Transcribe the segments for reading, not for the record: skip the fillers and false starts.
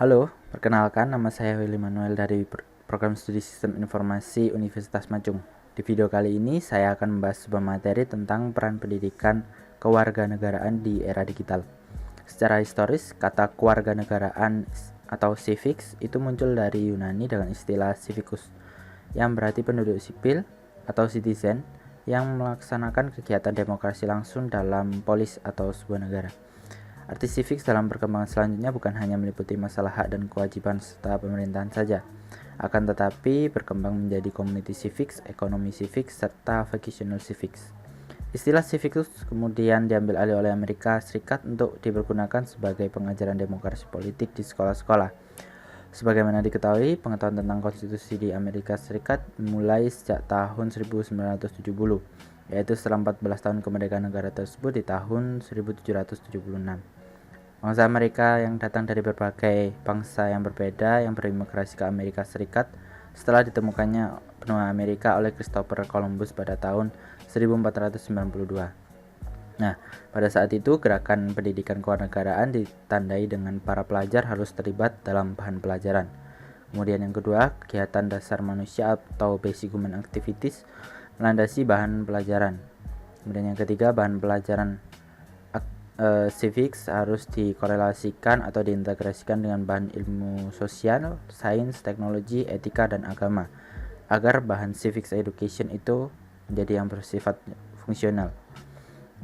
Halo, perkenalkan nama saya Willy Manuel dari Program Studi Sistem Informasi Universitas Macung. Di video kali ini saya akan membahas sebuah materi tentang peran pendidikan kewarganegaraan di era digital. Secara historis, kata kewarganegaraan atau civics itu muncul dari Yunani dengan istilah civicus, yang berarti penduduk sipil atau citizen yang melaksanakan kegiatan demokrasi langsung dalam polis atau sebuah negara. Arti civics dalam perkembangan selanjutnya bukan hanya meliputi masalah hak dan kewajiban serta pemerintahan saja, akan tetapi berkembang menjadi community civics, ekonomi civics, serta vocational civics. Istilah civics kemudian diambil alih oleh Amerika Serikat untuk dipergunakan sebagai pengajaran demokrasi politik di sekolah-sekolah. Sebagaimana diketahui, pengetahuan tentang konstitusi di Amerika Serikat mulai sejak tahun 1970, yaitu setelah 14 tahun kemerdekaan negara tersebut di tahun 1776. Bangsa Amerika yang datang dari berbagai bangsa yang berbeda yang berimigrasi ke Amerika Serikat setelah ditemukannya benua Amerika oleh Christopher Columbus pada tahun 1492. Nah, pada saat itu gerakan pendidikan kewarganegaraan ditandai dengan para pelajar harus terlibat dalam bahan pelajaran. Kemudian yang kedua, kegiatan dasar manusia atau basic human activities melandasi bahan pelajaran. Kemudian yang ketiga, bahan pelajaran civics harus dikorelasikan atau diintegrasikan dengan bahan ilmu sosial, sains, teknologi, etika, dan agama agar bahan civics education itu menjadi yang bersifat fungsional.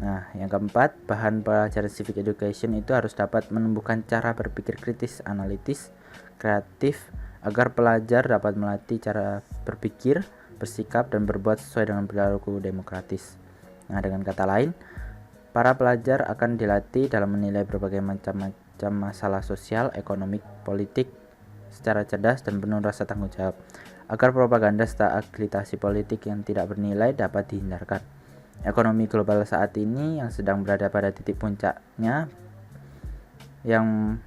Nah, yang keempat, bahan pelajaran civic education itu harus dapat menumbuhkan cara berpikir kritis, analitis, kreatif agar pelajar dapat melatih cara berpikir, bersikap, dan berbuat sesuai dengan perilaku demokratis. Nah, dengan kata lain, para pelajar akan dilatih dalam menilai berbagai macam masalah sosial, ekonomi, politik secara cerdas dan penuh rasa tanggung jawab, agar propaganda serta agitasi politik yang tidak bernilai dapat dihindarkan. Ekonomi global saat ini yang sedang berada pada titik puncaknya, yang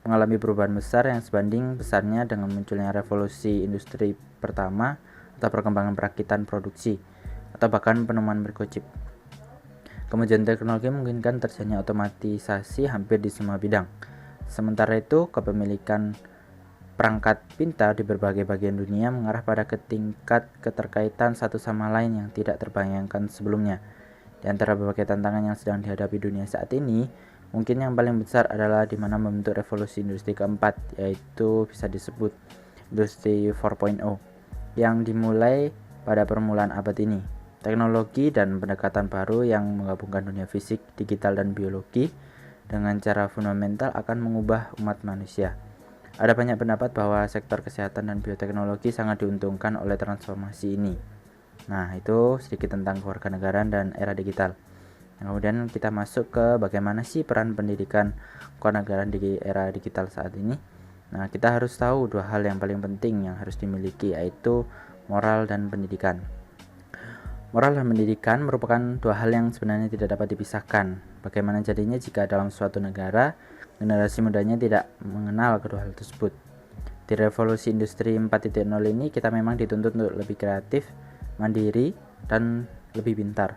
mengalami perubahan besar yang sebanding besarnya dengan munculnya revolusi industri pertama atau perkembangan perakitan produksi atau bahkan penemuan microchip. Kemajuan teknologi memungkinkan terjadinya otomatisasi hampir di semua bidang. Sementara itu, kepemilikan perangkat pintar di berbagai bagian dunia mengarah pada tingkat keterkaitan satu sama lain yang tidak terbayangkan sebelumnya. Di antara berbagai tantangan yang sedang dihadapi dunia saat ini, mungkin yang paling besar adalah di mana membentuk revolusi industri keempat, yaitu bisa disebut industri 4.0, yang dimulai pada permulaan abad ini. Teknologi dan pendekatan baru yang menggabungkan dunia fisik, digital, dan biologi dengan cara fundamental akan mengubah umat manusia. Ada banyak pendapat bahwa sektor kesehatan dan bioteknologi sangat diuntungkan oleh transformasi ini. Nah, itu sedikit tentang kewarganegaraan dan era digital. Kemudian kita masuk ke bagaimana sih peran pendidikan kewarganegaraan di era digital saat ini. Nah, kita harus tahu dua hal yang paling penting yang harus dimiliki, yaitu moral dan pendidikan. Moral dan pendidikan merupakan dua hal yang sebenarnya tidak dapat dipisahkan. Bagaimana jadinya jika dalam suatu negara, generasi mudanya tidak mengenal kedua hal tersebut? Di revolusi industri 4.0 ini kita memang dituntut untuk lebih kreatif, mandiri, dan lebih pintar.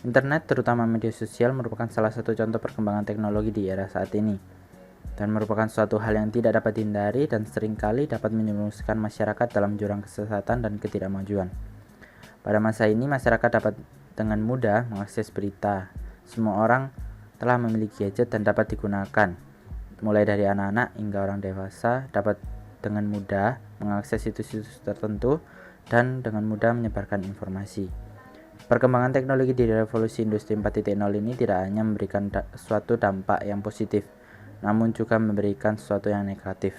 Internet, terutama media sosial, merupakan salah satu contoh perkembangan teknologi di era saat ini, dan merupakan suatu hal yang tidak dapat dihindari dan seringkali dapat menjerumuskan masyarakat dalam jurang kesesatan dan ketidakmajuan. Pada masa ini, masyarakat dapat dengan mudah mengakses berita. Semua orang telah memiliki gadget dan dapat digunakan. Mulai dari anak-anak hingga orang dewasa dapat dengan mudah mengakses situs-situs tertentu dan dengan mudah menyebarkan informasi. Perkembangan teknologi di revolusi industri 4.0 ini tidak hanya memberikan suatu dampak yang positif, namun juga memberikan sesuatu yang negatif.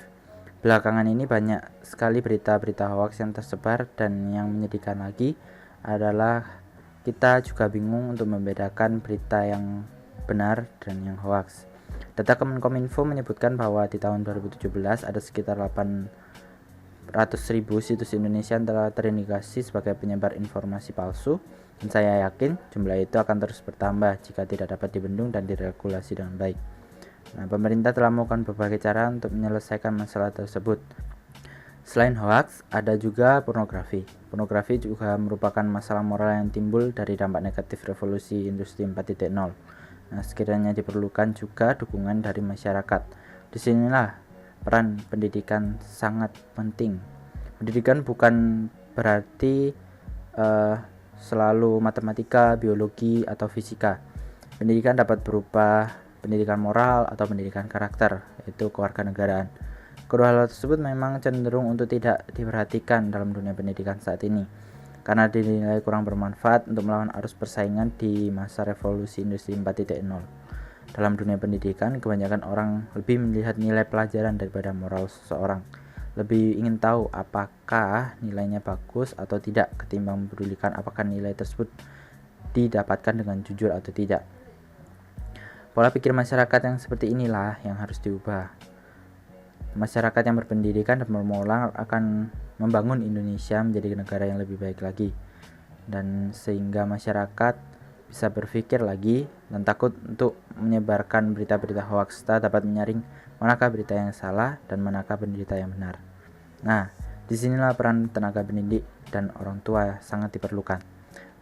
Belakangan ini banyak sekali berita-berita hoax yang tersebar, dan yang menyedihkan lagi adalah kita juga bingung untuk membedakan berita yang benar dan yang hoax. Data Kemenkominfo menyebutkan bahwa di tahun 2017 ada sekitar 800.000 situs Indonesia yang telah terindikasi sebagai penyebar informasi palsu, dan saya yakin jumlah itu akan terus bertambah jika tidak dapat dibendung dan diregulasi dengan baik. Nah, pemerintah telah melakukan berbagai cara untuk menyelesaikan masalah tersebut. Selain hoax, ada juga pornografi. Pornografi juga merupakan masalah moral yang timbul dari dampak negatif revolusi industri 4.0. Nah, sekiranya diperlukan juga dukungan dari masyarakat. Disinilah peran pendidikan sangat penting. Pendidikan bukan berarti selalu matematika, biologi, atau fisika. Pendidikan dapat berupa pendidikan moral atau pendidikan karakter, yaitu kewarganegaraan. Kedua hal tersebut memang cenderung untuk tidak diperhatikan dalam dunia pendidikan saat ini, karena dinilai kurang bermanfaat untuk melawan arus persaingan di masa revolusi industri 4.0. Dalam dunia pendidikan, kebanyakan orang lebih melihat nilai pelajaran daripada moral seseorang. Lebih ingin tahu apakah nilainya bagus atau tidak ketimbang mempedulikan apakah nilai tersebut didapatkan dengan jujur atau tidak. Pola pikir masyarakat yang seperti inilah yang harus diubah. Masyarakat yang berpendidikan dan bermoral akan membangun Indonesia menjadi negara yang lebih baik lagi, dan sehingga masyarakat bisa berpikir lagi dan takut untuk menyebarkan berita-berita hoax, dapat menyaring manakah berita yang salah dan manakah berita yang benar. Nah, disinilah peran tenaga pendidik dan orang tua sangat diperlukan.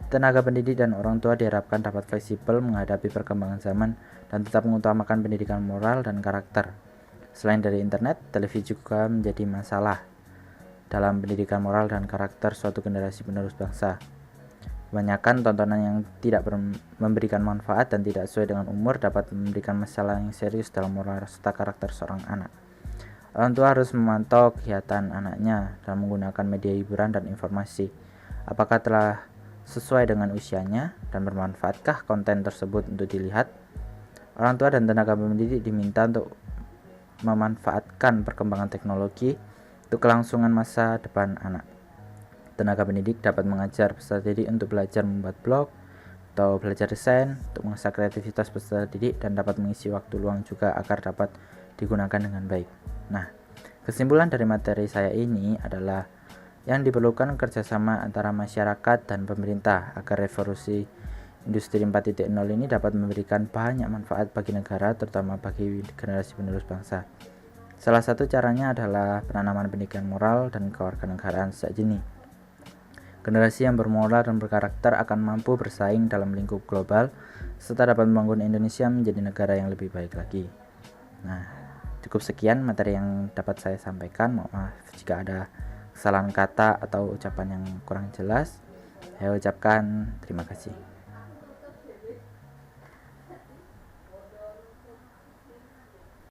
Tenaga pendidik dan orang tua diharapkan dapat fleksibel menghadapi perkembangan zaman dan tetap mengutamakan pendidikan moral dan karakter. Selain dari internet, televisi juga menjadi masalah dalam pendidikan moral dan karakter suatu generasi penerus bangsa. Kebanyakan tontonan yang tidak memberikan manfaat dan tidak sesuai dengan umur dapat memberikan masalah yang serius dalam moral serta karakter seorang anak. Orang tua harus memantau kegiatan anaknya dalam menggunakan media hiburan dan informasi. Apakah telah sesuai dengan usianya dan bermanfaatkah konten tersebut untuk dilihat? Orang tua dan tenaga pendidik diminta untuk memanfaatkan perkembangan teknologi untuk kelangsungan masa depan anak. Tenaga pendidik dapat mengajar peserta didik untuk belajar membuat blog atau belajar desain untuk mengasah kreativitas peserta didik dan dapat mengisi waktu luang juga agar dapat digunakan dengan baik. Nah, kesimpulan dari materi saya ini adalah yang diperlukan kerjasama antara masyarakat dan pemerintah agar revolusi industri 4.0 ini dapat memberikan banyak manfaat bagi negara, terutama bagi generasi penerus bangsa. Salah satu caranya adalah penanaman pendidikan moral dan kewarganegaraan sejak dini. Generasi yang bermoral dan berkarakter akan mampu bersaing dalam lingkup global serta dapat membangun Indonesia menjadi negara yang lebih baik lagi. Nah, cukup sekian materi yang dapat saya sampaikan. Mohon maaf jika ada kesalahan kata atau ucapan yang kurang jelas. Saya ucapkan terima kasih.